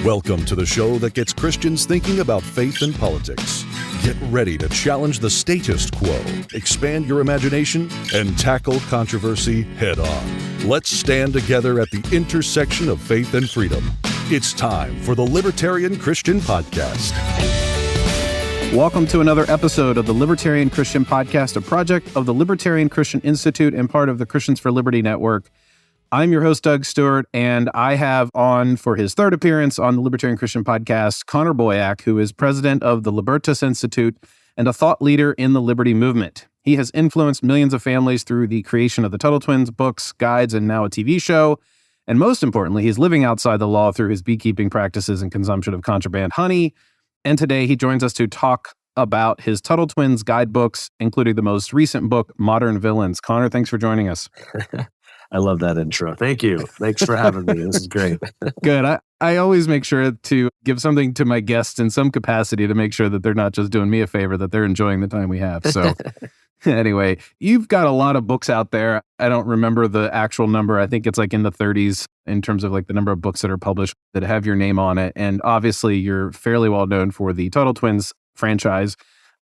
Welcome to the show that gets Christians thinking about faith and politics. Get ready to challenge the status quo, expand your imagination, and tackle controversy head on. Let's stand together at the intersection of faith and freedom. It's time for the Libertarian Christian Podcast. Welcome to another episode of the Libertarian Christian Podcast, a project of the Libertarian Christian Institute and part of the Christians for Liberty Network. I'm your host, Doug Stuart, and I have on for his third appearance on the Libertarian Christian Podcast, Connor Boyack, who is president of the Libertas Institute and a thought leader in the liberty movement. He has influenced millions of families through the creation of the Tuttle Twins books, guides, and now a TV show. And most importantly, he's living outside the law through his beekeeping practices and consumption of contraband honey. And today he joins us to talk about his Tuttle Twins guidebooks, including the most recent book, Modern Villains. Connor, thanks for joining us. I love that intro. Thank you. Thanks for having me. This is great. Good. I always make sure to give something to my guests in some capacity to make sure that they're not just doing me a favor, that they're enjoying the time we have. So anyway, you've got a lot of books out there. I don't remember the actual number. I think it's like in the 30s in terms of like the number of books that are published that have your name on it. And obviously you're fairly well known for the Tuttle Twins franchise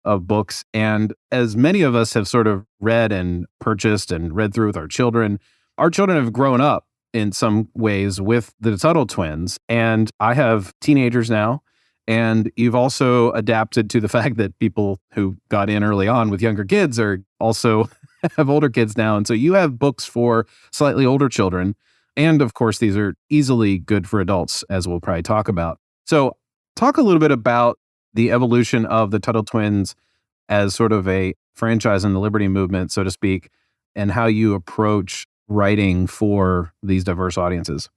of books. And as many of us have sort of read and purchased and read through with our children have grown up in some ways with the Tuttle Twins. And I have teenagers now. And you've also adapted to the fact that people who got in early on with younger kids are also have older kids now. And so you have books for slightly older children. And of course, these are easily good for adults, as we'll probably talk about. So talk a little bit about the evolution of the Tuttle Twins as sort of a franchise in the liberty movement, so to speak, and how you approach writing for these diverse audiences.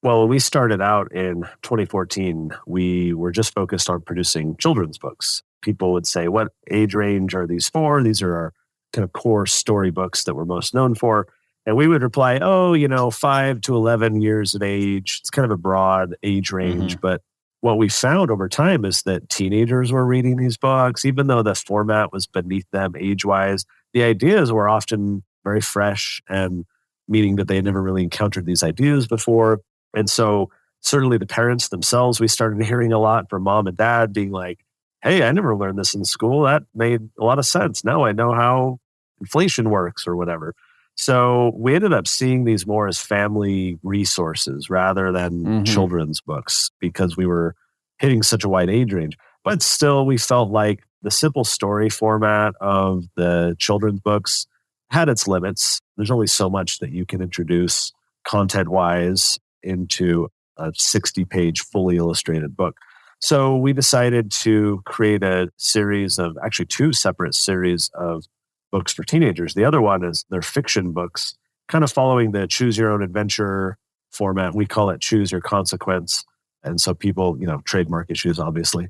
Well, when we started out in 2014, we were just focused on producing children's books. People would say, what age range are these for? These are our kind of core storybooks that we're most known for. And we would reply, 5 to 11 years of age. It's kind of a broad age range. But what we found over time is that teenagers were reading these books, even though the format was beneath them age-wise. The ideas were often very fresh, and meaning that they had never really encountered these ideas before. And so certainly the parents themselves, we started hearing a lot from mom and dad being like, hey, I never learned this in school. That made a lot of sense. Now I know how inflation works or whatever. So we ended up seeing these more as family resources rather than children's books because we were hitting such a wide age range. But still, we felt like the simple story format of the children's books had its limits. There's only so much that you can introduce content-wise into a 60-page fully illustrated book. So we decided to create a series of, actually 2 separate series of books for teenagers. The other one is their fiction books, kind of following the choose your own adventure format. We call it choose your consequence. And so people, trademark issues, obviously.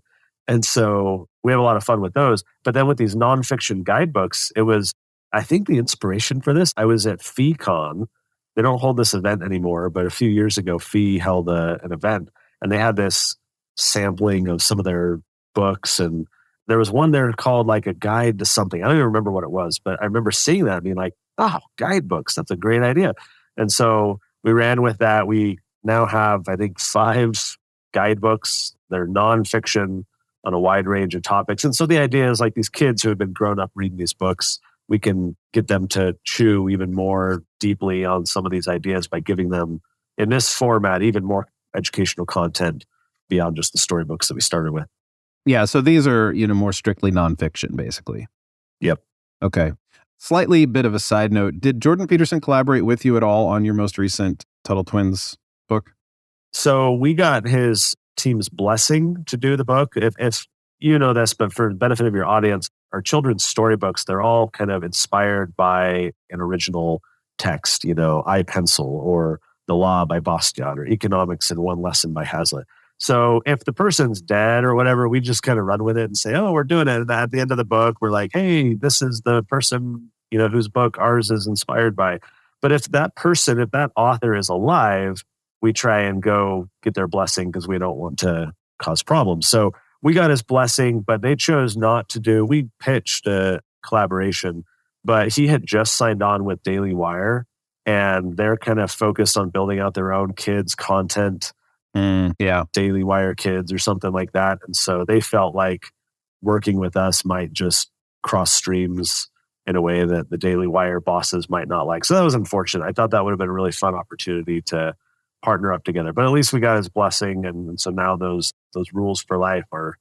And so we have a lot of fun with those. But then with these nonfiction guidebooks, it was, I think the inspiration for this, I was at FeeCon. They don't hold this event anymore, but a few years ago, Fee held an event, and they had this sampling of some of their books. And there was one there called like a guide to something. I don't even remember what it was, but I remember seeing that and being like, guidebooks, that's a great idea. And so we ran with that. We now have, I think, 5 guidebooks. They're nonfiction on a wide range of topics. And so the idea is like these kids who have been grown up reading these books, we can get them to chew even more deeply on some of these ideas by giving them, in this format, even more educational content beyond just the storybooks that we started with. Yeah, so these are, more strictly nonfiction, basically. Yep. Okay. Slightly bit of a side note. Did Jordan Peterson collaborate with you at all on your most recent Tuttle Twins book? So we got his team's blessing to do the book. If you know this, but for the benefit of your audience, our children's storybooks, they're all kind of inspired by an original text, iPencil or The Law by Bastiat or Economics in One Lesson by Hazlitt. So if the person's dead or whatever, we just kind of run with it and say, we're doing it. And at the end of the book, we're like, hey, this is the person, whose book ours is inspired by. But if that author is alive, we try and go get their blessing because we don't want to cause problems. So we got his blessing, but they chose not to do. We pitched a collaboration, but he had just signed on with Daily Wire, and they're kind of focused on building out their own kids' content Yeah. Daily Wire kids or something like that. And so they felt like working with us might just cross streams in a way that the Daily Wire bosses might not like. So that was unfortunate. I thought that would have been a really fun opportunity to partner up together. But at least we got his blessing. And so now those rules for life are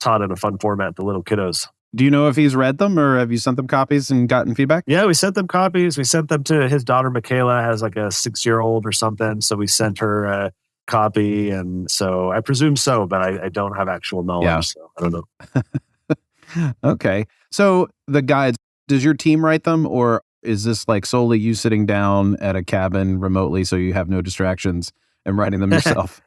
taught in a fun format to little kiddos. Do you know if he's read them, or have you sent them copies and gotten feedback? Yeah, we sent them copies. We sent them to his daughter, Michaela, has like a 6-year-old or something. So we sent her a copy. And so I presume so, but I don't have actual knowledge. Yeah. So I don't know. Okay. So the guides, does your team write them, or is this like solely you sitting down at a cabin remotely so you have no distractions and writing them yourself?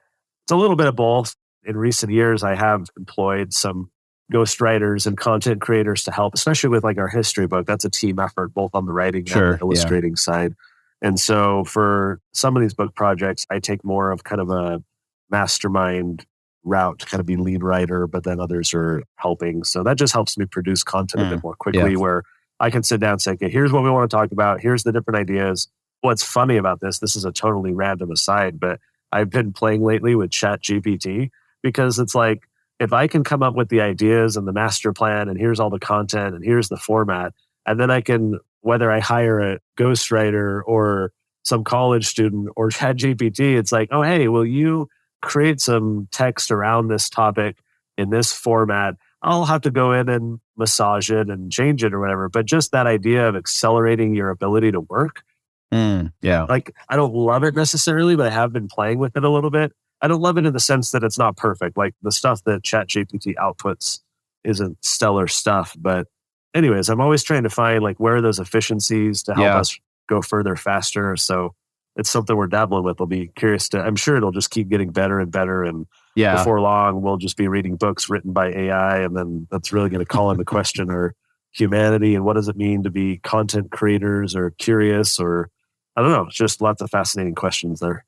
It's a little bit of both. In recent years, I have employed some ghostwriters and content creators to help, especially with like our history book. That's a team effort, both on the writing and the illustrating side. And so for some of these book projects, I take more of kind of a mastermind route to kind of be lead writer, but then others are helping. So that just helps me produce content a bit more quickly, where I can sit down and say, okay, here's what we want to talk about. Here's the different ideas. What's funny about this is a totally random aside, but I've been playing lately with ChatGPT, because it's like, if I can come up with the ideas and the master plan, and here's all the content and here's the format, and then I can, whether I hire a ghostwriter or some college student or ChatGPT, it's like, oh, hey, will you create some text around this topic in this format? I'll have to go in and massage it and change it or whatever. But just that idea of accelerating your ability to work. Like, I don't love it necessarily, but I have been playing with it a little bit. I don't love it in the sense that it's not perfect. Like, the stuff that ChatGPT outputs isn't stellar stuff. But anyways, I'm always trying to find like where are those efficiencies to help us go further, faster. So it's something we're dabbling with. I'll be curious to, I'm sure it'll just keep getting better and better. And before long, we'll just be reading books written by AI. And then that's really going to call into question our humanity. And what does it mean to be content creators or curious, or I don't know. It's just lots of fascinating questions there.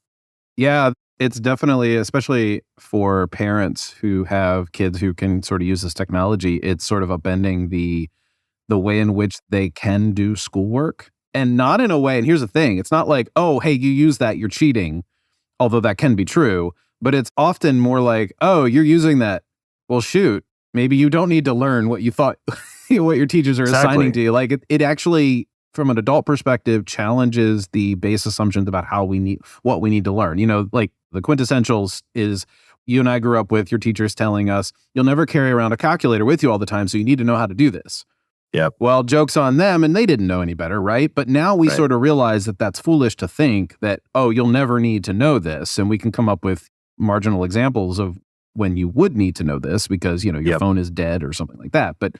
Yeah, it's definitely, especially for parents who have kids who can sort of use this technology, it's sort of upending the way in which they can do schoolwork. And not in a way, and here's the thing, it's not like, oh, hey, you use that, you're cheating, although that can be true, but it's often more like, oh, you're using that. Well, shoot, maybe you don't need to learn what you thought, what your teachers are assigning to you. Like it actually, from an adult perspective, challenges the base assumptions about what we need to learn. You know, like the quintessentials is you and I grew up with your teachers telling us, you'll never carry around a calculator with you all the time, so you need to know how to do this. Yep. Well, joke's on them, and they didn't know any better, right? But now we sort of realize that that's foolish to think that, oh, you'll never need to know this. And we can come up with marginal examples of when you would need to know this because, you know, your phone is dead or something like that. But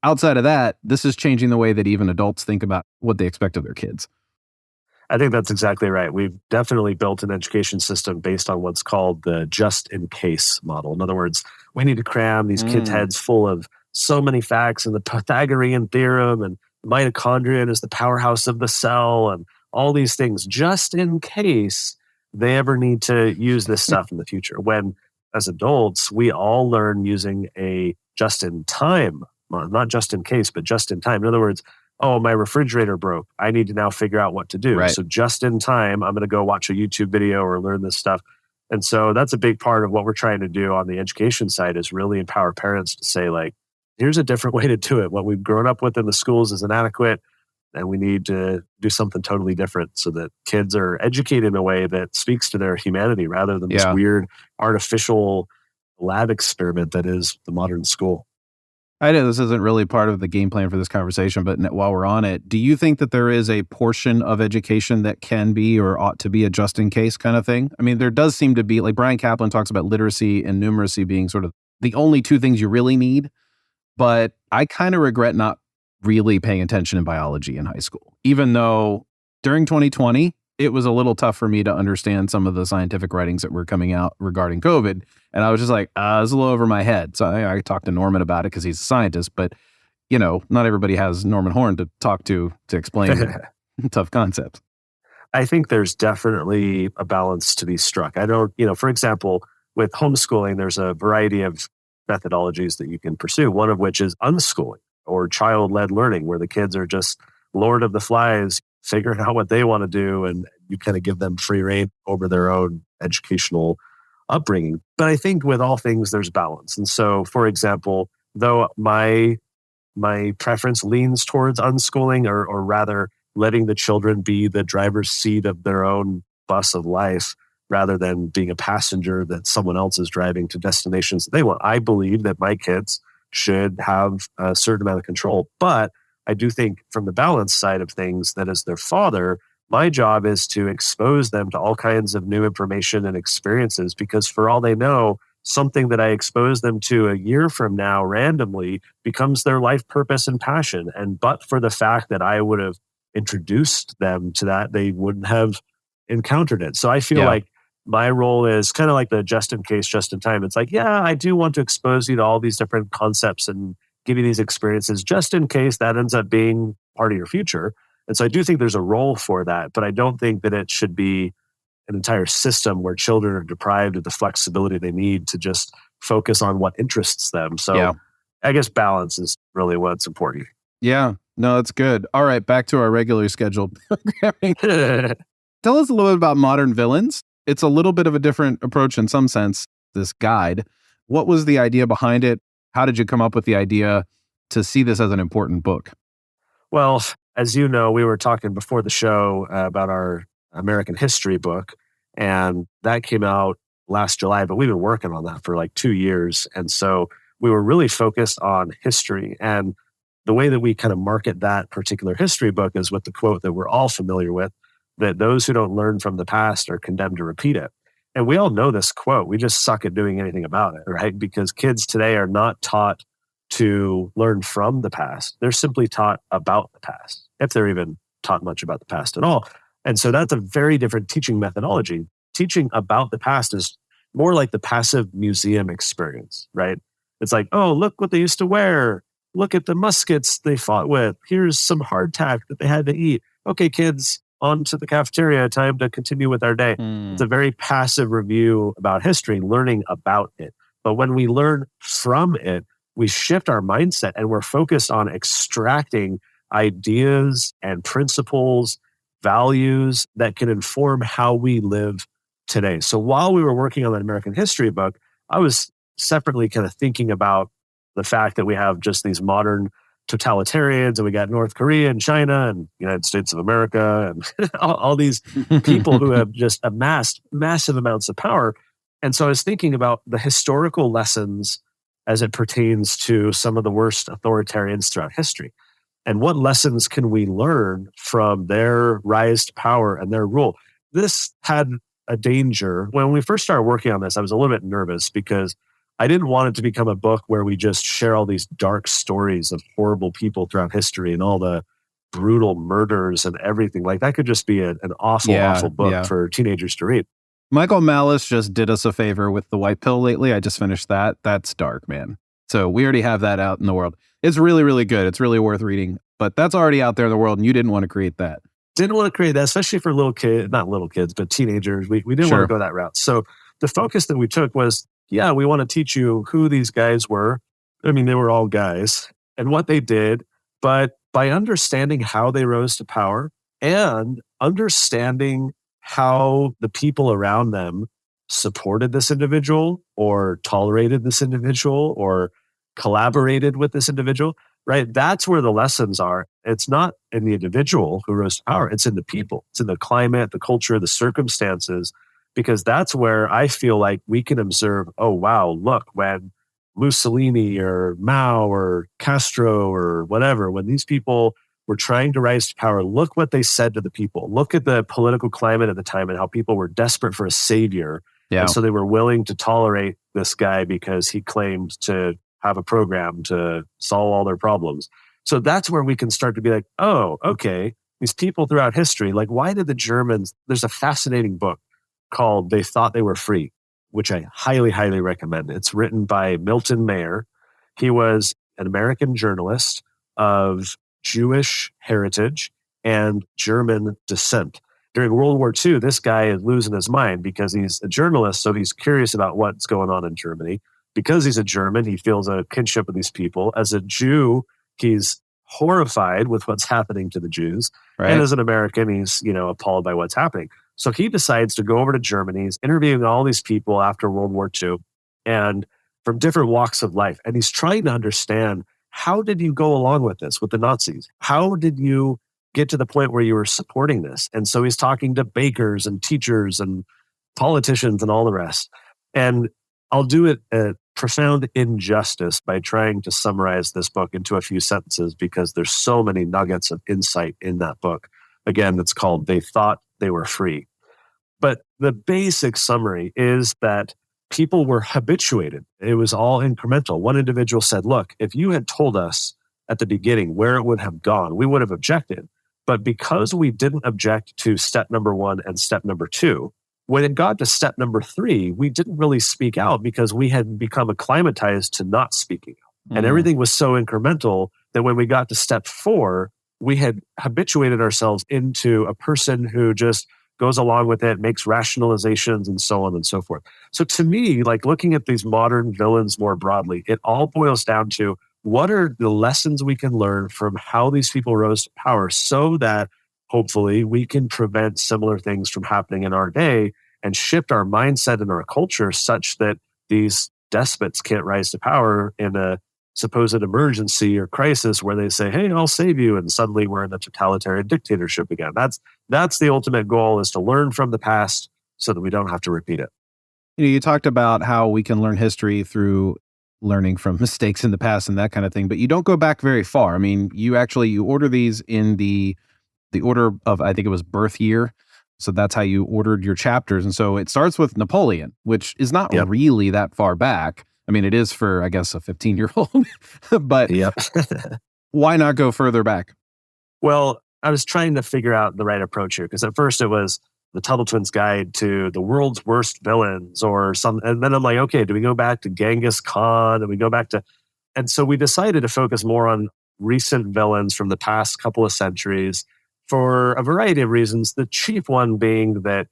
outside of that, this is changing the way that even adults think about what they expect of their kids. I think that's exactly right. We've definitely built an education system based on what's called the just-in-case model. In other words, we need to cram these kids' heads full of so many facts and the Pythagorean theorem and mitochondria is the powerhouse of the cell and all these things just in case they ever need to use this stuff in the future. When, as adults, we all learn using a just-in-time, not just in case, but just in time. In other words, oh, my refrigerator broke. I need to now figure out what to do. Right. So just in time, I'm going to go watch a YouTube video or learn this stuff. And so that's a big part of what we're trying to do on the education side is really empower parents to say, like, here's a different way to do it. What we've grown up with in the schools is inadequate, and we need to do something totally different so that kids are educated in a way that speaks to their humanity rather than this weird artificial lab experiment that is the modern school. I know this isn't really part of the game plan for this conversation, but while we're on it, do you think that there is a portion of education that can be or ought to be a just-in-case kind of thing? I mean, there does seem to be, like Brian Kaplan talks about literacy and numeracy being sort of the only two things you really need, but I kind of regret not really paying attention in biology in high school, even though during 2020, it was a little tough for me to understand some of the scientific writings that were coming out regarding COVID. And I was just like, it's a little over my head. So I talked to Norman about it because he's a scientist, but you know, not everybody has Norman Horn to talk to explain tough concepts. I think there's definitely a balance to be struck. I don't, for example, with homeschooling, there's a variety of methodologies that you can pursue, one of which is unschooling or child-led learning, where the kids are just Lord of the Flies, figuring out what they want to do, and you kind of give them free rein over their own educational upbringing. But I think with all things, there's balance. And so, for example, though my preference leans towards unschooling, or rather letting the children be the driver's seat of their own bus of life rather than being a passenger that someone else is driving to destinations that they want. I believe that my kids should have a certain amount of control. But I do think from the balance side of things, that as their father, my job is to expose them to all kinds of new information and experiences, because for all they know, something that I expose them to a year from now randomly becomes their life purpose and passion. And but for the fact that I would have introduced them to that, they wouldn't have encountered it. So I feel like my role is kind of like the just in case, just in time. It's like, yeah, I do want to expose you to all these different concepts and give you these experiences just in case that ends up being part of your future. And so I do think there's a role for that, but I don't think that it should be an entire system where children are deprived of the flexibility they need to just focus on what interests them. So I guess balance is really what's important. Yeah, no, that's good. All right, back to our regularly scheduled programming. Tell us a little bit about modern villains. It's a little bit of a different approach in some sense, this guide. What was the idea behind it? How did you come up with the idea to see this as an important book? Well, as you know, we were talking before the show about our American history book, and that came out last July, but we've been working on that for like 2 years. And so we were really focused on history. And the way that we kind of market that particular history book is with the quote that we're all familiar with, that those who don't learn from the past are condemned to repeat it. And we all know this quote. We just suck at doing anything about it, right? Because kids today are not taught to learn from the past. They're simply taught about the past, if they're even taught much about the past at all. And so that's a very different teaching methodology. Teaching about the past is more like the passive museum experience, right? It's like, oh, look what they used to wear. Look at the muskets they fought with. Here's some hardtack that they had to eat. Okay, kids, on to the cafeteria. Time to continue with our day. It's a very passive review about history, learning about it. But when we learn from it, we shift our mindset and we're focused on extracting ideas and principles, values that can inform how we live today. So while we were working on that American history book, I was separately kind of thinking about the fact that we have just these modern totalitarians, and we got North Korea and China and United States of America and all these people who have just amassed massive amounts of power. And so I was thinking about the historical lessons as it pertains to some of the worst authoritarians throughout history. And what lessons can we learn from their rise to power and their rule? This had a danger. When we first started working on this, I was a little bit nervous because I didn't want it to become a book where we just share all these dark stories of horrible people throughout history and all the brutal murders and everything. Like that could just be an awful book for teenagers to read. Michael Malice just did us a favor with The White Pill lately. I just finished that. That's dark, man. So we already have that out in the world. It's really, really good. It's really worth reading. But that's already out there in the world, and you didn't want to create that. Didn't want to create that, especially for little kids, not little kids, but teenagers. We didn't want to go that route. So the focus that we took was, we want to teach you who these guys were. I mean, they were all guys and what they did. But by understanding how they rose to power and understanding how the people around them supported this individual or tolerated this individual or collaborated with this individual, right? That's where the lessons are. It's not in the individual who rose to power. It's in the people. It's in the climate, the culture, the circumstances, because that's where I feel like we can observe, oh, wow, look, when Mussolini or Mao or Castro or whatever, when these people were trying to rise to power, look what they said to the people. Look at the political climate at the time and how people were desperate for a savior. Yeah. And so they were willing to tolerate this guy because he claimed to have a program to solve all their problems. So that's where we can start to be like, oh, okay, these people throughout history, like why did the Germans, there's a fascinating book called They Thought They Were Free, which I highly, highly recommend. It's written by Milton Mayer. He was an American journalist of Jewish heritage and German descent. During World War II, this guy is losing his mind because he's a journalist, so he's curious about what's going on in Germany. Because he's a German, he feels a kinship with these people. As a Jew, he's horrified with what's happening to the Jews. Right. And as an American, he's, appalled by what's happening. So he decides to go over to Germany. He's interviewing all these people after World War II and from different walks of life. And he's trying to understand, how did you go along with this, with the Nazis? How did you get to the point where you were supporting this? And so he's talking to bakers and teachers and politicians and all the rest. And I'll do it a profound injustice by trying to summarize this book into a few sentences because there's so many nuggets of insight in that book. Again, it's called They Thought They Were Free. But the basic summary is that people were habituated. It was all incremental. One individual said, look, if you had told us at the beginning where it would have gone, we would have objected. But because we didn't object to step number 1 and step number 2, when it got to step number 3, we didn't really speak out because we had become acclimatized to not speaking out. And everything was so incremental that when we got to step 4, we had habituated ourselves into a person who just goes along with it, makes rationalizations, and so on and so forth. So to me, like looking at these modern villains more broadly, it all boils down to what are the lessons we can learn from how these people rose to power so that hopefully we can prevent similar things from happening in our day and shift our mindset and our culture such that these despots can't rise to power in a supposed emergency or crisis where they say, hey, I'll save you. And suddenly we're in a totalitarian dictatorship again. That's the ultimate goal, is to learn from the past so that we don't have to repeat it. You talked about how we can learn history through learning from mistakes in the past and that kind of thing, but you don't go back very far. I mean, you order these in the order of, I think it was birth year. So that's how you ordered your chapters. And so it starts with Napoleon, which is not really that far back. I mean, it is for, I guess, a 15-year-old, but why not go further back? Well, I was trying to figure out the right approach here, because at first it was the Tuttle Twins Guide to the World's Worst Villains or some, and then I'm like, okay, do we go back to Genghis Khan? Do we go back to, and so we decided to focus more on recent villains from the past couple of centuries for a variety of reasons. The chief one being that,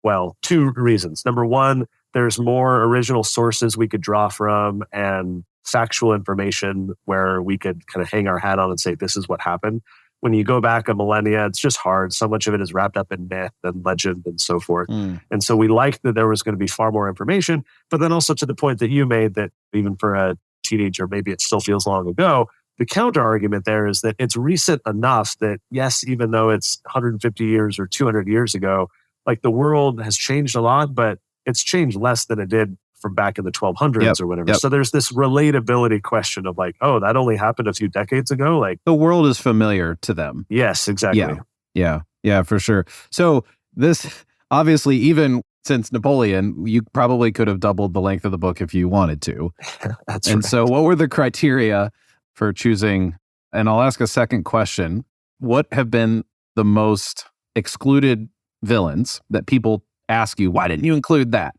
well, 2 reasons. Number 1, there's more original sources we could draw from and factual information where we could kind of hang our hat on and say, this is what happened. When you go back a millennia, it's just hard. So much of it is wrapped up in myth and legend and so forth. And so we liked that there was going to be far more information, but then also to the point that you made that even for a teenager, maybe it still feels long ago. The counter argument there is that it's recent enough that, yes, even though it's 150 years or 200 years ago, like the world has changed a lot, but it's changed less than it did from back in the 1200s or whatever. So there's this relatability question of like, oh, that only happened a few decades ago. Like the world is familiar to them. Yes, exactly. Yeah, for sure. So this, obviously, even since Napoleon, you probably could have doubled the length of the book if you wanted to. That's and right. so what were the criteria for choosing? And I'll ask a second question. What have been the most excluded villains that people ask you, why didn't you include that?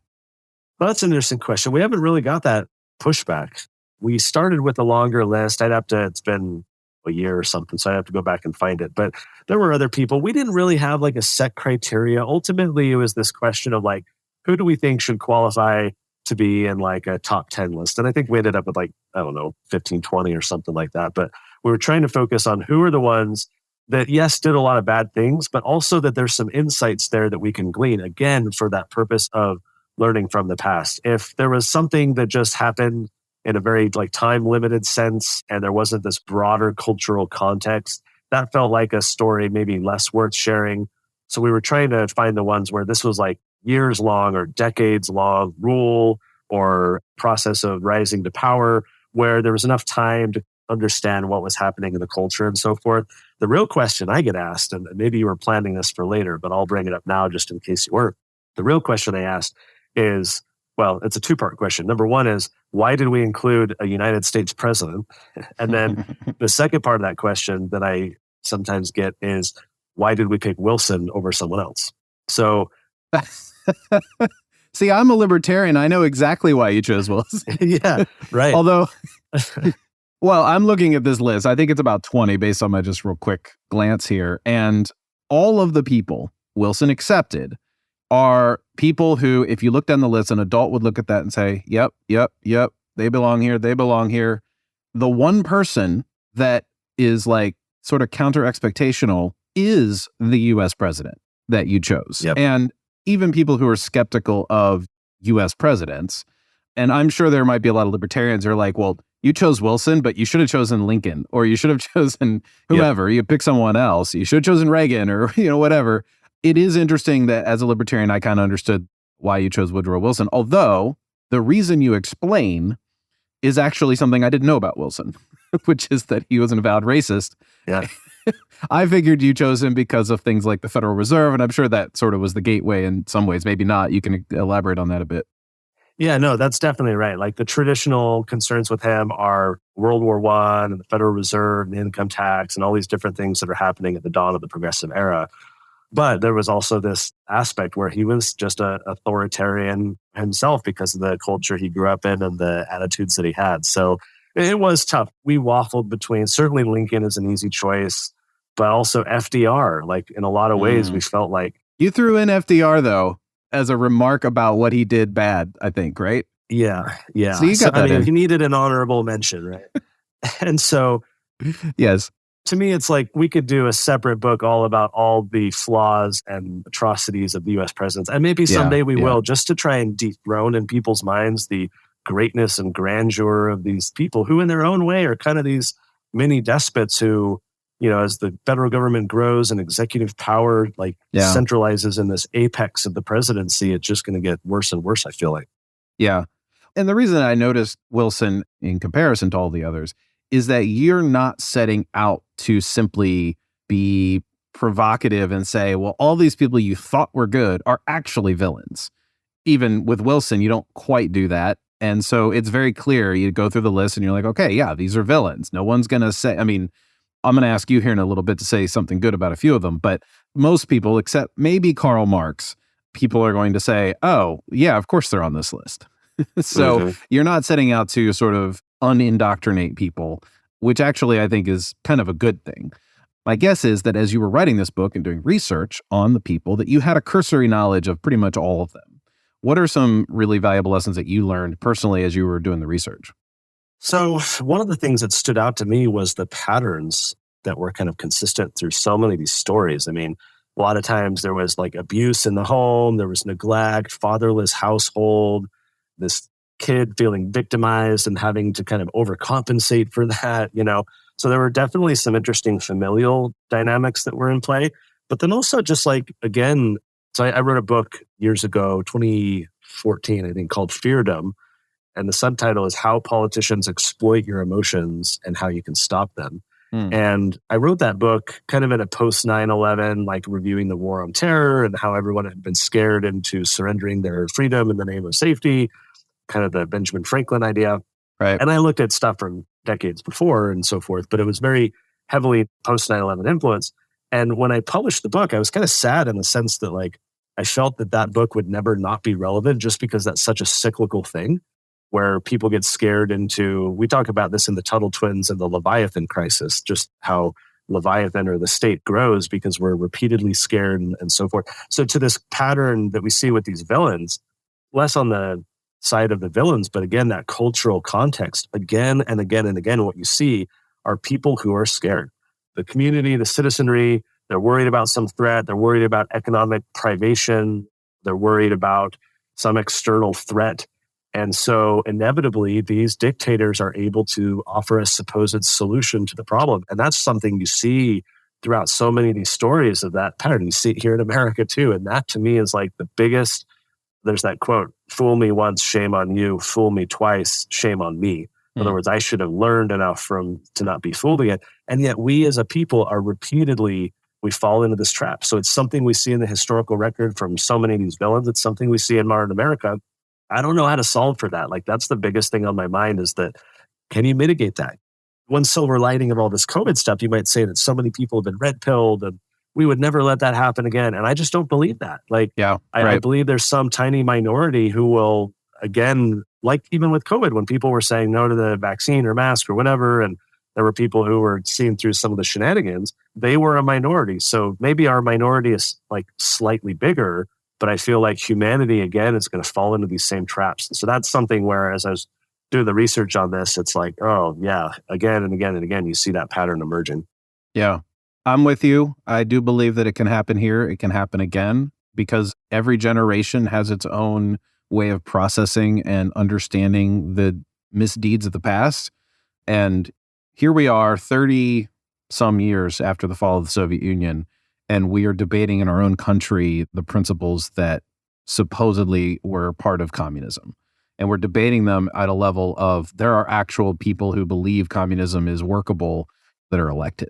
Well, that's an interesting question. We haven't really got that pushback. We started with a longer list. It's been a year or something, so I'd have to go back and find it. But there were other people. We didn't really have like a set criteria. Ultimately, it was this question of like, who do we think should qualify to be in like a top 10 list? And I think we ended up with like, 15, 20 or something like that. But we were trying to focus on who are the ones that, yes, did a lot of bad things, but also that there's some insights there that we can glean, again, for that purpose of learning from the past. If there was something that just happened in a very like time-limited sense and there wasn't this broader cultural context, that felt like a story maybe less worth sharing. So we were trying to find the ones where this was like years long or decades long rule or process of rising to power, where there was enough time to understand what was happening in the culture and so forth. The real question I get asked, and maybe you were planning this for later, but I'll bring it up now just in case you weren't. The real question I asked is, well, it's a 2-part question. Number 1 is, why did we include a United States president? And then the second part of that question that I sometimes get is, why did we pick Wilson over someone else? So, see, I'm a libertarian. I know exactly why you chose Wilson. Yeah, right. Although, well, I'm looking at this list. I think it's about 20 based on my just real quick glance here. And all of the people, Wilson accepted, are people who, if you look down the list, an adult would look at that and say, yep, they belong here, they belong here. The one person that is like sort of counter expectational is the US president. that you chose. Yep. And even people who are skeptical of U.S. presidents, and I'm sure there might be a lot of libertarians who are like, well, you chose Wilson, but you should have chosen Lincoln, or you should have chosen whoever. You pick someone else. You should have chosen Reagan, or whatever. It is interesting that as a libertarian, I kind of understood why you chose Woodrow Wilson, although the reason you explain is actually something I didn't know about Wilson, which is that he was an avowed racist. Yeah. I figured you chose him because of things like the Federal Reserve, and I'm sure that sort of was the gateway in some ways. Maybe not. You can elaborate on that a bit. Yeah, no, that's definitely right. Like the traditional concerns with him are World War I and the Federal Reserve and the income tax and all these different things that are happening at the dawn of the progressive era. But there was also this aspect where he was just an authoritarian himself because of the culture he grew up in and the attitudes that he had. So it was tough. We waffled between, certainly Lincoln is an easy choice, but also FDR. Like in a lot of ways, we felt like... You threw in FDR, though, as a remark about what he did bad, I think, right? Yeah. So you got that in. He needed an honorable mention, right? And so... Yes. To me, it's like we could do a separate book all about all the flaws and atrocities of the U.S. presidents. And maybe someday we will, just to try and dethrone in people's minds the greatness and grandeur of these people who in their own way are kind of these mini despots who, as the federal government grows and executive power centralizes in this apex of the presidency, it's just going to get worse and worse, I feel like. Yeah. And the reason I noticed Wilson in comparison to all the others is that you're not setting out to simply be provocative and say, well, all these people you thought were good are actually villains. Even with Wilson, you don't quite do that. And so it's very clear. You go through the list and you're like, okay, yeah, these are villains. No one's going to say, I'm going to ask you here in a little bit to say something good about a few of them, but most people, except maybe Karl Marx, people are going to say, oh, yeah, of course they're on this list. So you're not setting out to sort of unindoctrinate people, which actually I think is kind of a good thing. My guess is that as you were writing this book and doing research on the people, that you had a cursory knowledge of pretty much all of them. What are some really valuable lessons that you learned personally as you were doing the research? So one of the things that stood out to me was the patterns that were kind of consistent through so many of these stories. A lot of times there was like abuse in the home, there was neglect, fatherless household, this kid feeling victimized and having to kind of overcompensate for that, So there were definitely some interesting familial dynamics that were in play. But then also just like, again, so I wrote a book years ago, 2014, I think, called Feardom. And the subtitle is How Politicians Exploit Your Emotions and How You Can Stop Them. And I wrote that book kind of in a post 9/11, like reviewing the war on terror and how everyone had been scared into surrendering their freedom in the name of safety, kind of the Benjamin Franklin idea. Right. And I looked at stuff from decades before and so forth, but it was very heavily post 9/11 influence. And when I published the book, I was kind of sad in the sense that like I felt that book would never not be relevant just because that's such a cyclical thing where people get scared into, we talk about this in the Tuttle Twins and the Leviathan crisis, just how Leviathan or the state grows because we're repeatedly scared and so forth. So to this pattern that we see with these villains, less on the side of the villains, but again, that cultural context, again and again and again, what you see are people who are scared. The community, the citizenry, they're worried about some threat. They're worried about economic privation. They're worried about some external threat. And so inevitably, these dictators are able to offer a supposed solution to the problem. And that's something you see throughout so many of these stories of that pattern. You see it here in America too. And that to me is like the biggest, there's that quote, fool me once, shame on you. Fool me twice, shame on me. In other words, I should have learned enough to not be fooled again. And yet we as a people are repeatedly, we fall into this trap. So it's something we see in the historical record from so many of these villains. It's something we see in modern America. I don't know how to solve for that. Like that's the biggest thing on my mind is that, can you mitigate that? One silver lining of all this COVID stuff, you might say that so many people have been red pilled and we would never let that happen again. And I just don't believe that. Like, I believe there's some tiny minority who will, again, like even with COVID, when people were saying no to the vaccine or mask or whatever, and there were people who were seeing through some of the shenanigans, they were a minority. So maybe our minority is like slightly bigger, but I feel like humanity, again, is going to fall into these same traps. So that's something where, as I was doing the research on this, it's like, oh, yeah, again and again and again, you see that pattern emerging. Yeah. I'm with you. I do believe that it can happen here. It can happen again because every generation has its own way of processing and understanding the misdeeds of the past. And here we are 30 some years after the fall of the Soviet Union, and we are debating in our own country the principles that supposedly were part of communism. And we're debating them at a level of there are actual people who believe communism is workable that are elected.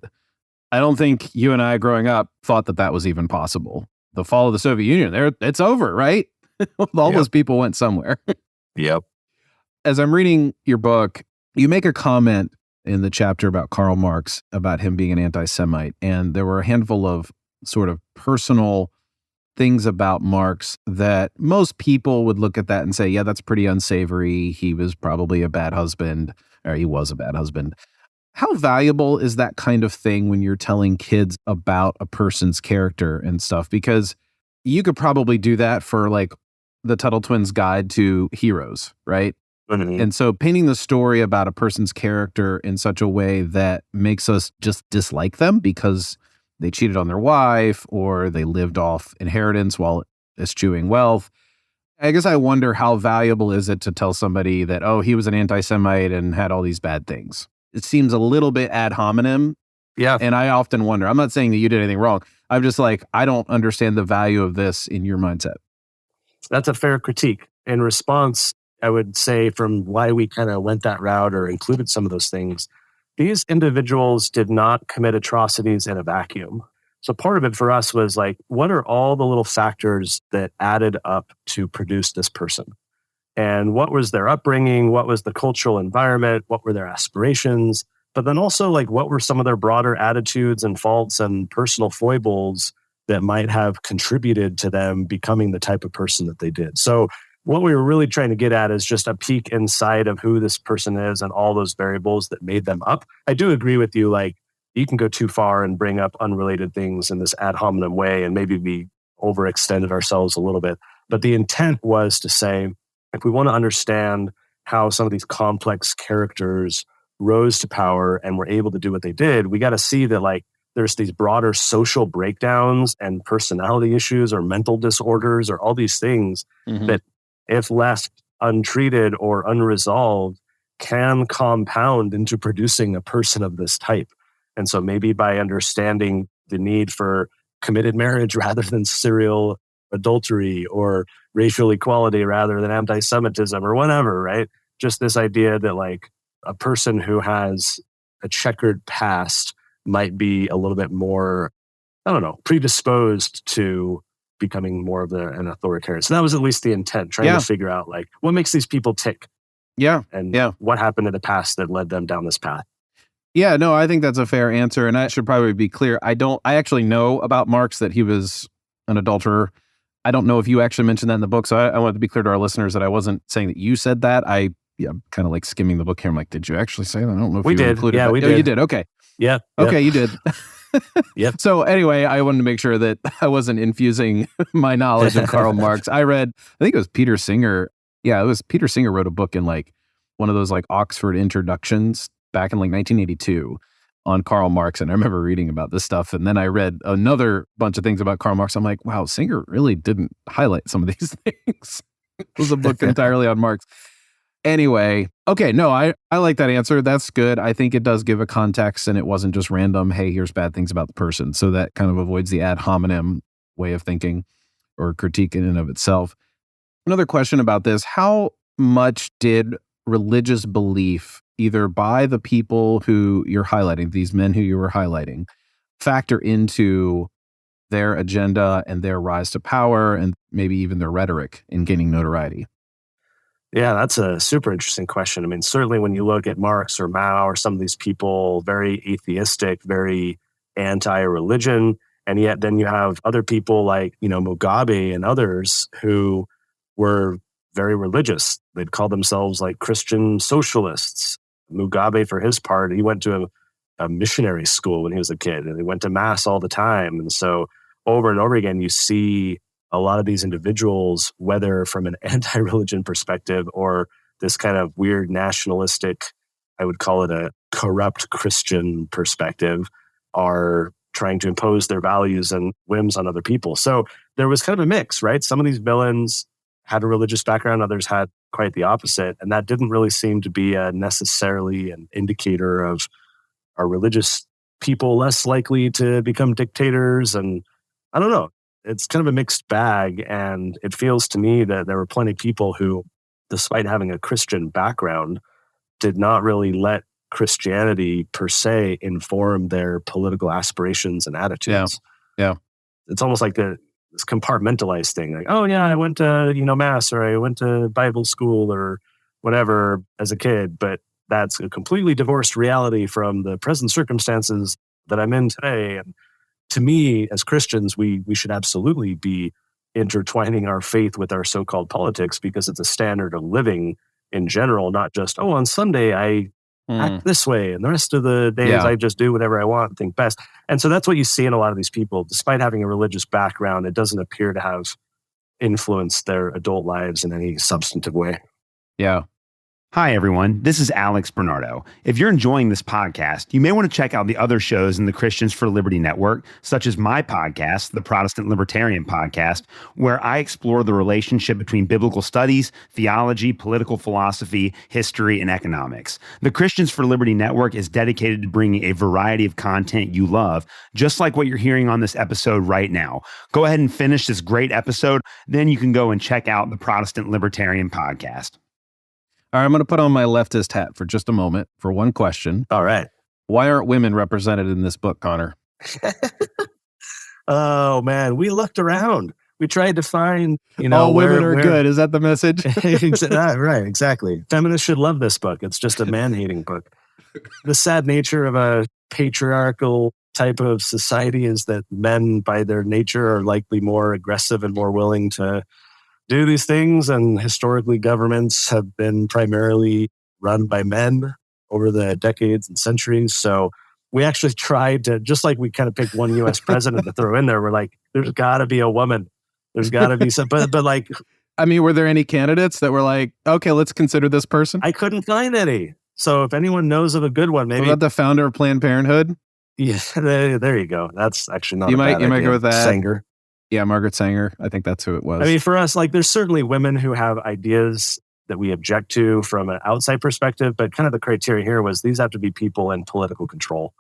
I don't think you and I growing up thought that that was even possible. The fall of the Soviet Union, it's over, right? All those people went somewhere. Yep. As I'm reading your book, you make a comment in the chapter about Karl Marx, about him being an anti-Semite. And there were a handful of sort of personal things about Marx that most people would look at that and say, yeah, that's pretty unsavory. He was probably a bad husband, or he was a bad husband. How valuable is that kind of thing when you're telling kids about a person's character and stuff? Because you could probably do that for like the Tuttle Twins Guide to Heroes, right? Mm-hmm. And so painting the story about a person's character in such a way that makes us just dislike them because they cheated on their wife or they lived off inheritance while eschewing wealth. I guess I wonder how valuable is it to tell somebody that, oh, he was an anti-Semite and had all these bad things. It seems a little bit ad hominem. Yeah. And I often wonder, I'm not saying that you did anything wrong. I'm just like, I don't understand the value of this in your mindset. That's a fair critique. In response, I would say from why we kind of went that route or included some of those things, these individuals did not commit atrocities in a vacuum. So part of it for us was like, what are all the little factors that added up to produce this person? And what was their upbringing? What was the cultural environment? What were their aspirations? But then also like, what were some of their broader attitudes and faults and personal foibles that might have contributed to them becoming the type of person that they did? So what we were really trying to get at is just a peek inside of who this person is and all those variables that made them up. I do agree with you, like you can go too far and bring up unrelated things in this ad hominem way, and maybe we overextended ourselves a little bit. But the intent was to say, if we want to understand how some of these complex characters rose to power and were able to do what they did, we got to see that like there's these broader social breakdowns and personality issues or mental disorders or all these things that if left untreated or unresolved, can compound into producing a person of this type. And so maybe by understanding the need for committed marriage rather than serial adultery or racial equality rather than anti-Semitism or whatever, right? Just this idea that like a person who has a checkered past might be a little bit more, I don't know, predisposed to becoming more of an authoritarian. So that was at least the intent, trying to figure out like what makes these people tick. And what happened in the past that led them down this path. Yeah, no, I think that's a fair answer. And I should probably be clear. I actually know about Marx that he was an adulterer. I don't know if you actually mentioned that in the book. So I wanted to be clear to our listeners that I wasn't saying that you said that. I'm kind of like skimming the book here. I'm like, did you actually say that? I don't know if we you did. included Yeah, that. we did. Oh, you did. Okay. Yeah. Okay, you did. Yep. So anyway, I wanted to make sure that I wasn't infusing my knowledge of Karl Marx. I think it was Peter Singer. Yeah, it was Peter Singer wrote a book in like one of those like Oxford introductions back in like 1982 on Karl Marx. And I remember reading about this stuff. And then I read another bunch of things about Karl Marx. I'm like, wow, Singer really didn't highlight some of these things. It was a book entirely on Marx. Anyway, okay, no, I like that answer. That's good. I think it does give a context and it wasn't just random, hey, here's bad things about the person. So that kind of avoids the ad hominem way of thinking or critique in and of itself. Another question about this, how much did religious belief, either by the people who you're highlighting, these men who you were highlighting, factor into their agenda and their rise to power and maybe even their rhetoric in gaining notoriety? Yeah, that's a super interesting question. I mean, certainly when you look at Marx or Mao or some of these people, very atheistic, very anti-religion, and yet then you have other people like, Mugabe and others who were very religious. They'd call themselves like Christian socialists. Mugabe, for his part, he went to a missionary school when he was a kid, and he went to mass all the time. And so over and over again, you see a lot of these individuals, whether from an anti-religion perspective or this kind of weird nationalistic, I would call it a corrupt Christian perspective, are trying to impose their values and whims on other people. So there was kind of a mix, right? Some of these villains had a religious background, others had quite the opposite. And that didn't really seem to be necessarily an indicator of are religious people less likely to become dictators. And I don't know. It's kind of a mixed bag. And it feels to me that there were plenty of people who, despite having a Christian background, did not really let Christianity per se inform their political aspirations and attitudes. Yeah. It's almost like this compartmentalized thing. Like, oh yeah, I went to, mass, or I went to Bible school or whatever as a kid, but that's a completely divorced reality from the present circumstances that I'm in today. And to me, as Christians, we should absolutely be intertwining our faith with our so-called politics, because it's a standard of living in general, not just, oh, on Sunday I act this way and the rest of the days I just do whatever I want and think best. And so that's what you see in a lot of these people. Despite having a religious background, it doesn't appear to have influenced their adult lives in any substantive way. Yeah. Hi, everyone. This is Alex Bernardo. If you're enjoying this podcast, you may want to check out the other shows in the Christians for Liberty Network, such as my podcast, the Protestant Libertarian Podcast, where I explore the relationship between biblical studies, theology, political philosophy, history, and economics. The Christians for Liberty Network is dedicated to bringing a variety of content you love, just like what you're hearing on this episode right now. Go ahead and finish this great episode, then you can go and check out the Protestant Libertarian Podcast. All right, I'm going to put on my leftist hat for just a moment for one question. All right. Why aren't women represented in this book, Connor? Oh, man. We looked around. We tried to find, all women are good. Is that the message? Right, exactly. Feminists should love this book. It's just a man-hating book. The sad nature of a patriarchal type of society is that men, by their nature, are likely more aggressive and more willing to do these things, and historically governments have been primarily run by men over the decades and centuries. So we actually tried to, just like we kind of picked one U.S. president to throw in there, we're like, there's got to be a woman. There's got to be some, but like, I mean, were there any candidates that were like, okay, let's consider this person? I couldn't find any. So if anyone knows of a good one, maybe. What about the founder of Planned Parenthood? Yeah, there you go. That's actually not a bad idea. You might go with that. Sanger. Yeah, Margaret Sanger. I think that's who it was. I mean, for us, like, there's certainly women who have ideas that we object to from an outside perspective, but kind of the criteria here was these have to be people in political control.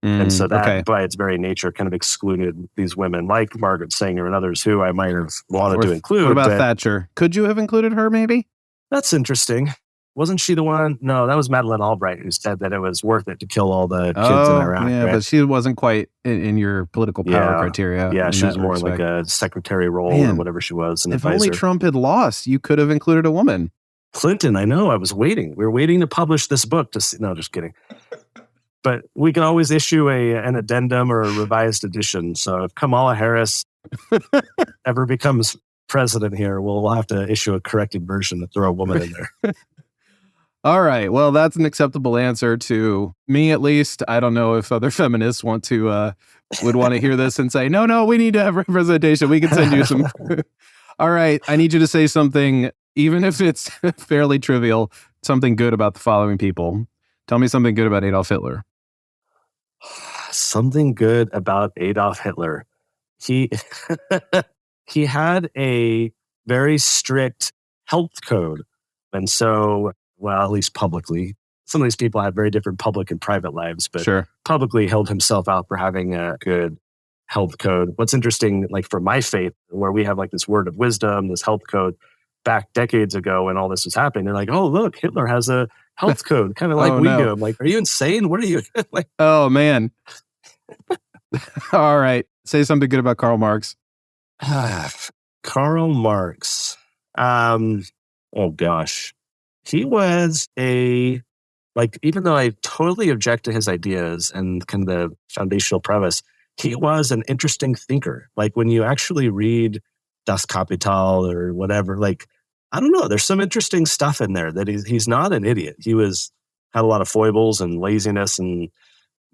And so that, by its very nature, kind of excluded these women like Margaret Sanger and others who I might have wanted to include. What about Thatcher? Could you have included her, maybe? That's interesting. Wasn't she the one? No, that was Madeleine Albright who said that it was worth it to kill all the kids in Iraq. Yeah, right? But she wasn't quite in your political power criteria. Yeah, she was more like a secretary role or whatever she was. An advisor. Only Trump had lost, you could have included a woman. Clinton, I know. I was waiting. We were waiting to publish this book to see. No, just kidding. But we can always issue an addendum or a revised edition. So if Kamala Harris ever becomes president here, we'll have to issue a corrected version to throw a woman in there. All right. Well, that's an acceptable answer to me, at least. I don't know if other feminists would want to hear this and say, no, we need to have representation. We can send you some. All right. I need you to say something, even if it's fairly trivial, something good about the following people. Tell me something good about Adolf Hitler. Something good about Adolf Hitler. He had a very strict health code. And so, well, at least publicly, some of these people had very different public and private lives, but publicly held himself out for having a good health code. What's interesting, like for my faith, where we have like this word of wisdom, this health code, back decades ago when all this was happening, they're like, oh, look, Hitler has a health code, kind of like we do. I'm like, are you insane? What are you? like, oh, man. All right. Say something good about Karl Marx. Karl Marx. Oh, gosh. He was even though I totally object to his ideas and kind of the foundational premise, he was an interesting thinker. Like when you actually read Das Kapital or whatever, like, I don't know, there's some interesting stuff in there that he's not an idiot. He had a lot of foibles and laziness and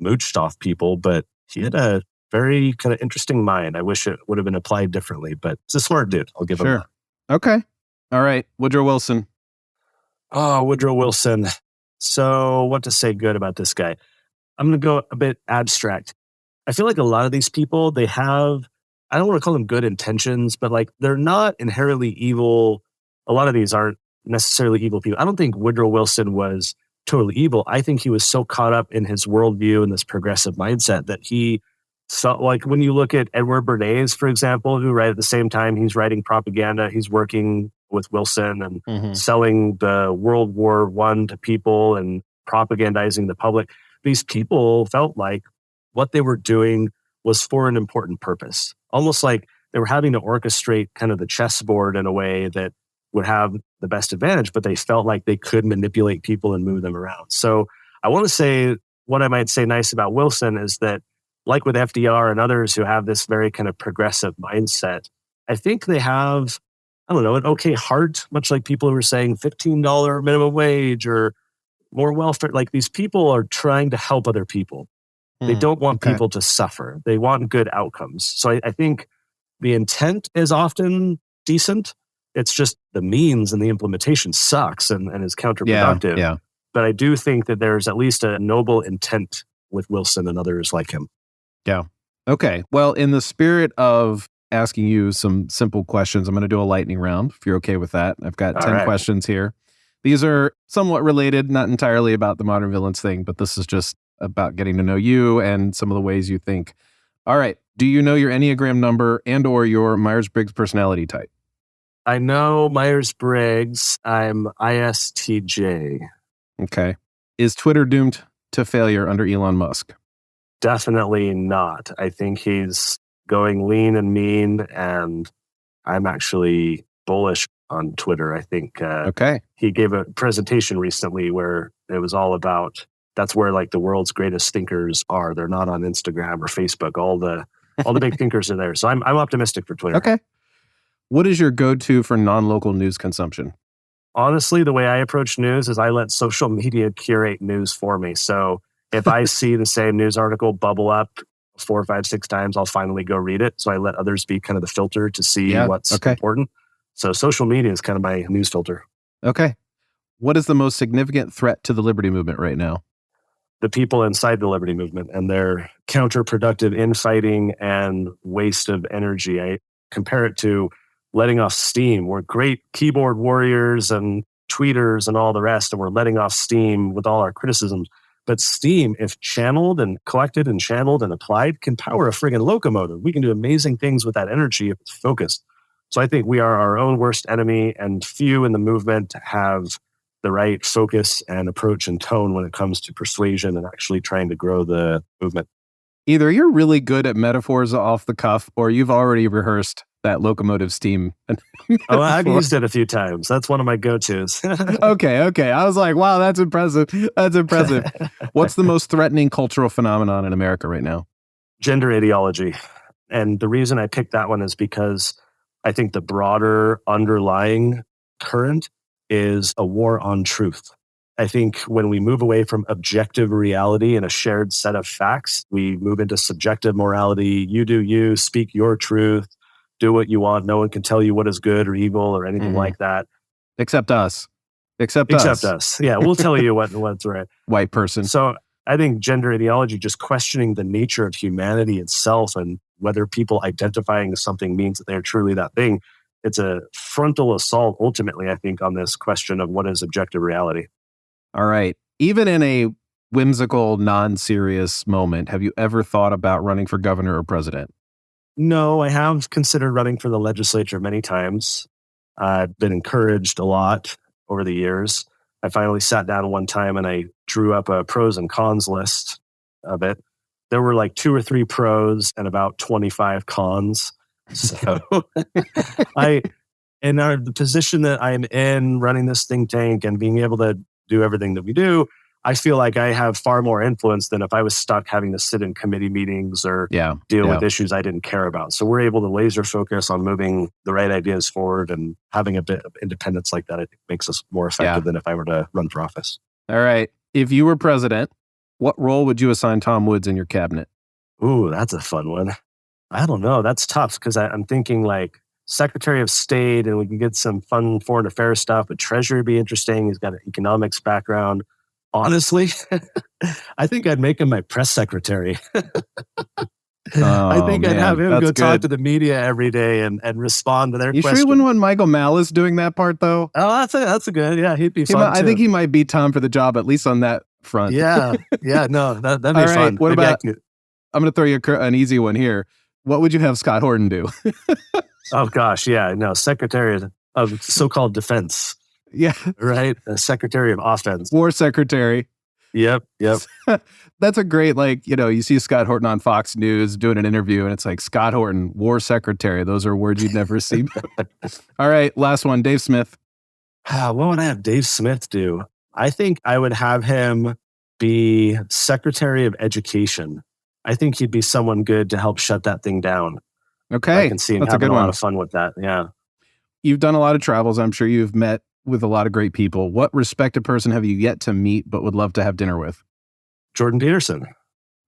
mooched off people, but he had a very kind of interesting mind. I wish it would have been applied differently, but it's a smart dude. I'll give him that. Okay. All right. Woodrow Wilson. Oh, Woodrow Wilson. So what to say good about this guy? I'm going to go a bit abstract. I feel like a lot of these people, they have, I don't want to call them good intentions, but like they're not inherently evil. A lot of these aren't necessarily evil people. I don't think Woodrow Wilson was totally evil. I think he was so caught up in his worldview and this progressive mindset that he felt like, when you look at Edward Bernays, for example, who right at the same time he's writing propaganda, he's working with Wilson and selling the World War I to people and propagandizing the public. These people felt like what they were doing was for an important purpose, almost like they were having to orchestrate kind of the chessboard in a way that would have the best advantage, but they felt like they could manipulate people and move them around. So I want to say, what I might say nice about Wilson is that, like with FDR and others who have this very kind of progressive mindset, I think they have, I don't know, an okay heart, much like people who are saying $15 minimum wage or more welfare. Like, these people are trying to help other people. They don't want people to suffer. They want good outcomes. So I think the intent is often decent. It's just the means and the implementation sucks and is counterproductive. Yeah. But I do think that there's at least a noble intent with Wilson and others like him. Yeah. Okay. Well, in the spirit of asking you some simple questions, I'm going to do a lightning round, if you're okay with that. I've got 10 questions here. These are somewhat related, not entirely about the modern villains thing, but this is just about getting to know you and some of the ways you think. All right. Do you know your Enneagram number and or your Myers-Briggs personality type? I know Myers-Briggs. I'm ISTJ. Okay. Is Twitter doomed to failure under Elon Musk? Definitely not. I think he's going lean and mean, and I'm actually bullish on Twitter. I think he gave a presentation recently where it was all about, that's where like the world's greatest thinkers are. They're not on Instagram or Facebook. All the big thinkers are there. So I'm optimistic for Twitter. Okay. What is your go-to for non-local news consumption? Honestly, the way I approach news is I let social media curate news for me. So if I see the same news article bubble up 4, 5, 6 times, I'll finally go read it. So I let others be kind of the filter to see what's important. So social media is kind of my news filter. Okay. What is the most significant threat to the liberty movement right now? The people inside the liberty movement and their counterproductive infighting and waste of energy. I compare it to letting off steam. We're great keyboard warriors and tweeters and all the rest, and we're letting off steam with all our criticisms. But steam, if channeled and collected and channeled and applied, can power a friggin' locomotive. We can do amazing things with that energy if it's focused. So I think we are our own worst enemy, and few in the movement have the right focus and approach and tone when it comes to persuasion and actually trying to grow the movement. Either you're really good at metaphors off the cuff, or you've already rehearsed that locomotive steam. Oh, I've used it a few times. That's one of my go-tos. Okay. I was like, wow, that's impressive. What's the most threatening cultural phenomenon in America right now? Gender ideology. And the reason I picked that one is because I think the broader underlying current is a war on truth. I think when we move away from objective reality and a shared set of facts, we move into subjective morality. You do you, speak your truth, do what you want. No one can tell you what is good or evil or anything like that. Except us. Except us. Yeah, we'll tell you what's right. White person. So I think gender ideology, just questioning the nature of humanity itself and whether people identifying as something means that they're truly that thing. It's a frontal assault, ultimately, I think, on this question of what is objective reality. All right. Even in a whimsical, non-serious moment, have you ever thought about running for governor or president? No, I have considered running for the legislature many times. I've been encouraged a lot over the years. I finally sat down one time and I drew up a pros and cons list of it. There were like 2 or 3 pros and about 25 cons. So in the position that I'm in, running this think tank and being able to do everything that we do, I feel like I have far more influence than if I was stuck having to sit in committee meetings or deal with issues I didn't care about. So we're able to laser focus on moving the right ideas forward, and having a bit of independence like that, I think, makes us more effective than if I were to run for office. All right. If you were president, what role would you assign Tom Woods in your cabinet? Ooh, that's a fun one. I don't know. That's tough because I'm thinking like Secretary of State, and we can get some fun foreign affairs stuff, but Treasury would be interesting. He's got an economics background. Honestly, I think I'd make him my press secretary. I think I'd have him that's go talk good. to the media every day and respond to their You questions. sure you wouldn't want Michael Malice doing that part, though? Oh, that's a good. Yeah, he'd be fun. I think he might be Tom for the job, at least on that front. Yeah. No, that'd be All right, fun. what Maybe about? I'm going to throw you an easy one here. What would you have Scott Horton do? Oh gosh, yeah, no, Secretary of so-called Defense. Yeah, right. Secretary of Offense. War Secretary. Yep. That's a great, you see Scott Horton on Fox News doing an interview, and it's like, Scott Horton, War Secretary. Those are words you'd never see. All right, last one, Dave Smith. What would I have Dave Smith do? I think I would have him be Secretary of Education. I think he'd be someone good to help shut that thing down. Okay, I can see him that's having a good lot one. of fun with that. Yeah. You've done a lot of travels. I'm sure you've met with a lot of great people. What respected person have you yet to meet but would love to have dinner with? Jordan Peterson.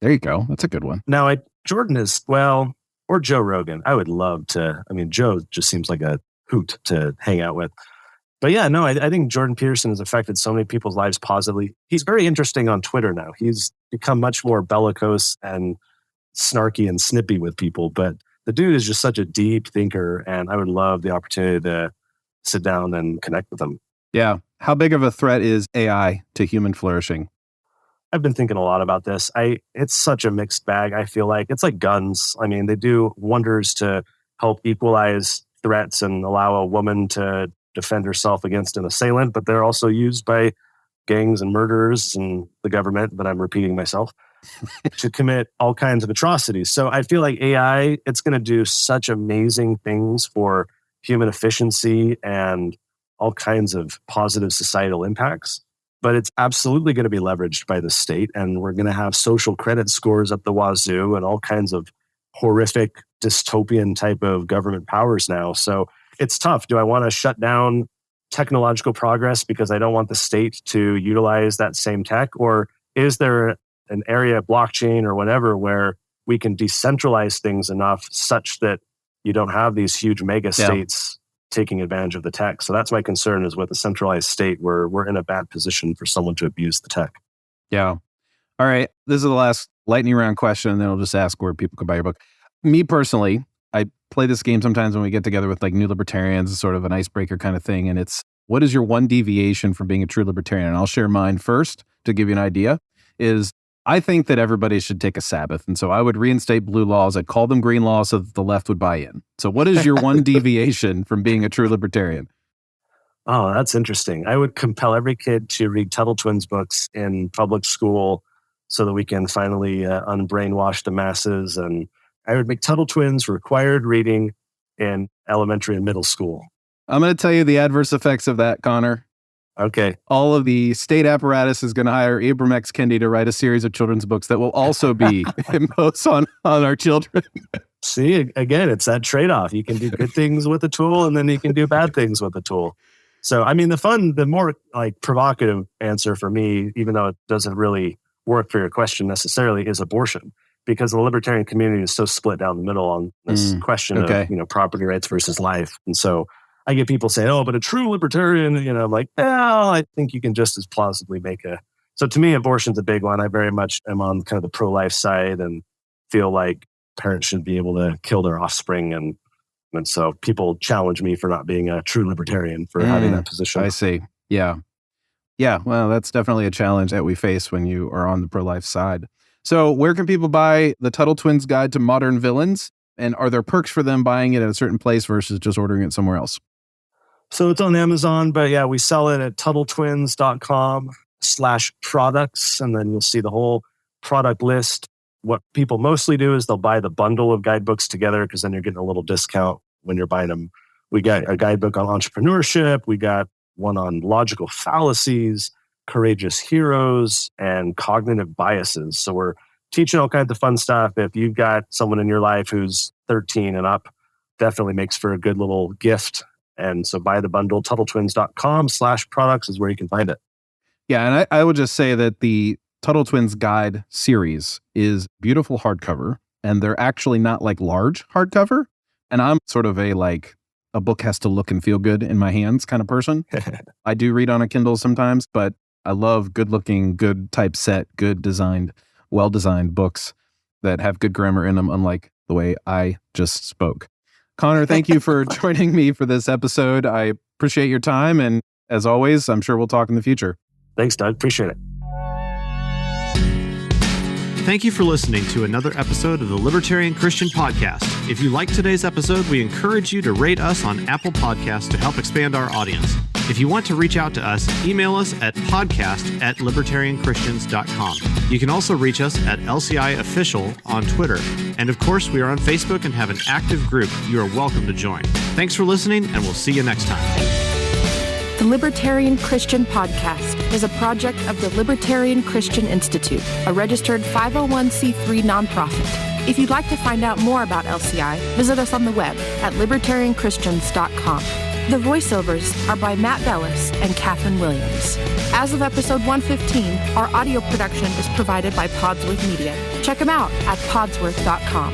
There you go. That's a good one. Now, Jordan is, or Joe Rogan. I would love to. I mean, Joe just seems like a hoot to hang out with. But yeah, no, I think Jordan Peterson has affected so many people's lives positively. He's very interesting on Twitter now. He's become much more bellicose and snarky and snippy with people. But the dude is just such a deep thinker, and I would love the opportunity to sit down and connect with him. Yeah. How big of a threat is AI to human flourishing? I've been thinking a lot about this. It's such a mixed bag. I feel like it's like guns. I mean, they do wonders to help equalize threats and allow a woman to defend herself against an assailant, but they're also used by gangs and murderers and the government, but I'm repeating myself, to commit all kinds of atrocities. So I feel like AI, it's going to do such amazing things for human efficiency and all kinds of positive societal impacts. But it's absolutely going to be leveraged by the state, and we're going to have social credit scores up the wazoo and all kinds of horrific dystopian type of government powers now. So it's tough. Do I want to shut down technological progress because I don't want the state to utilize that same tech? Or is there an area of blockchain or whatever where we can decentralize things enough such that you don't have these huge mega states taking advantage of the tech? So that's my concern, is with a centralized state where we're in a bad position for someone to abuse the tech. Yeah. All right. This is the last lightning round question, and then I'll just ask where people can buy your book. Me personally, I play this game sometimes when we get together with like new libertarians, sort of an icebreaker kind of thing. And it's, what is your one deviation from being a true libertarian? And I'll share mine first to give you an idea. Is I think that everybody should take a Sabbath. And so I would reinstate blue laws. I'd call them green laws so that the left would buy in. So what is your one deviation from being a true libertarian? Oh, that's interesting. I would compel every kid to read Tuttle Twins books in public school so that we can finally unbrainwash the masses. And I would make Tuttle Twins required reading in elementary and middle school. I'm going to tell you the adverse effects of that, Connor. Okay. All of the state apparatus is going to hire Ibram X. Kendi to write a series of children's books that will also be imposed on our children. See, again, it's that trade-off. You can do good things with a tool, and then you can do bad things with a tool. So, I mean, the more like provocative answer for me, even though it doesn't really work for your question necessarily, is abortion. Because the libertarian community is so split down the middle on this question of, property rights versus life. And so I get people saying, oh, but a true libertarian, I'm like, well, I think you can just as plausibly make so to me, abortion's a big one. I very much am on kind of the pro-life side and feel like parents should be able to kill their offspring. And so people challenge me for not being a true libertarian for having that position. I see. Yeah. Yeah. Well, that's definitely a challenge that we face when you are on the pro-life side. So where can people buy the Tuttle Twins Guide to Modern Villains? And are there perks for them buying it at a certain place versus just ordering it somewhere else? So it's on Amazon, but yeah, we sell it at TuttleTwins.com/products. And then you'll see the whole product list. What people mostly do is they'll buy the bundle of guidebooks together, because then you're getting a little discount when you're buying them. We got a guidebook on entrepreneurship. We got one on logical fallacies, courageous heroes, and cognitive biases. So we're teaching all kinds of fun stuff. If you've got someone in your life who's 13 and up, definitely makes for a good little gift. And so buy the bundle. TuttleTwins.com/products is where you can find it. Yeah, and I would just say that the Tuttle Twins Guide series is beautiful hardcover, and they're actually not like large hardcover. And I'm sort of a book has to look and feel good in my hands kind of person. I do read on a Kindle sometimes, but I love good looking, good typeset, good designed, well-designed books that have good grammar in them, unlike the way I just spoke. Connor, thank you for joining me for this episode. I appreciate your time. And as always, I'm sure we'll talk in the future. Thanks, Doug. Appreciate it. Thank you for listening to another episode of the Libertarian Christian Podcast. If you liked today's episode, we encourage you to rate us on Apple Podcasts to help expand our audience. If you want to reach out to us, email us at podcast@libertarianchristians.com. You can also reach us at LCI Official on Twitter. And of course, we are on Facebook and have an active group you are welcome to join. Thanks for listening, and we'll see you next time. The Libertarian Christian Podcast is a project of the Libertas Christian Institute, a registered 501c3 nonprofit. If you'd like to find out more about LCI, visit us on the web at libertarianchristians.com. The voiceovers are by Matt Bellis and Catherine Williams. As of episode 115, our audio production is provided by Podsworth Media. Check them out at podsworth.com.